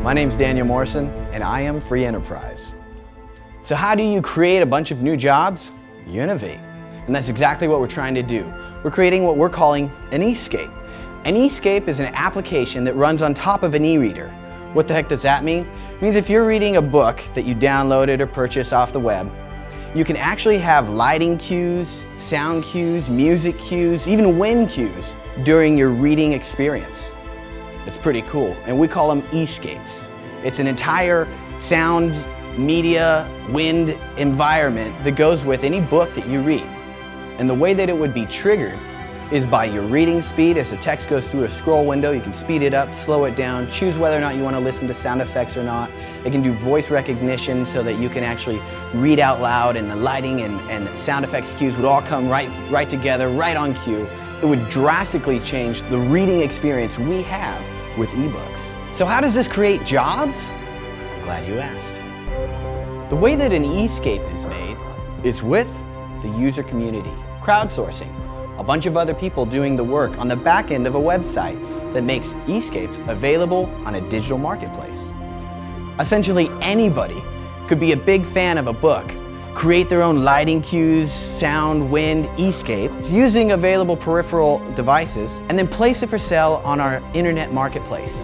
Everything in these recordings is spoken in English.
My name's Daniel Morrison, and I am Free Enterprise. So how do you create a bunch of new jobs? You innovate. And that's exactly what we're trying to do. We're creating what we're calling an eScape. An eScape is an application that runs on top of an eReader. What the heck does that mean? It means if you're reading a book that you downloaded or purchased off the web, you can actually have lighting cues, sound cues, music cues, even wind cues during your reading experience. It's pretty cool, and we call them eScapes. It's an entire sound, media, wind environment that goes with any book that you read. And the way that it would be triggered is by your reading speed. As the text goes through a scroll window, you can speed it up, slow it down, choose whether or not you want to listen to sound effects or not. It can do voice recognition so that you can actually read out loud, and the lighting and sound effects cues would all come right together, right on cue. It would drastically change the reading experience we have with eBooks. So how does this create jobs? I'm glad you asked. The way that an eScape is made is with the user community, crowdsourcing. A bunch of other people doing the work on the back end of a website that makes eScapes available on a digital marketplace. Essentially anybody could be a big fan of a book, create their own lighting cues, sound, wind, eScape using available peripheral devices, and then place it for sale on our internet marketplace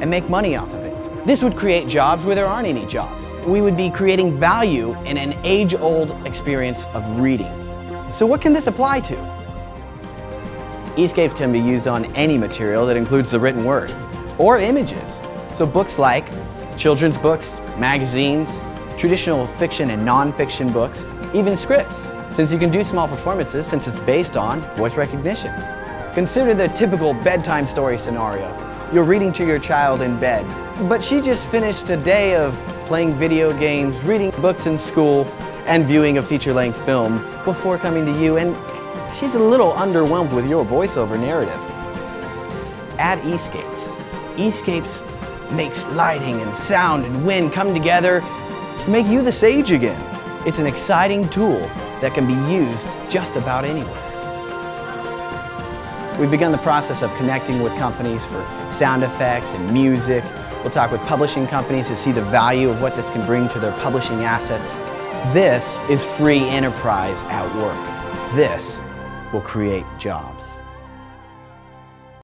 and make money off of it. This would create jobs where there aren't any jobs. We would be creating value in an age-old experience of reading. So what can this apply to? eScapes can be used on any material that includes the written word or images. So books like children's books, magazines, traditional fiction and non-fiction books, even scripts, since you can do small performances since it's based on voice recognition. Consider the typical bedtime story scenario. You're reading to your child in bed, but she just finished a day of playing video games, reading books in school, and viewing a feature-length film before coming to you, and she's a little underwhelmed with your voiceover narrative. Add eScapes. eScapes makes lighting and sound and wind come together to make you the sage again. It's an exciting tool that can be used just about anywhere. We've begun the process of connecting with companies for sound effects and music. We'll talk with publishing companies to see the value of what this can bring to their publishing assets. This is free enterprise at work. This will create jobs.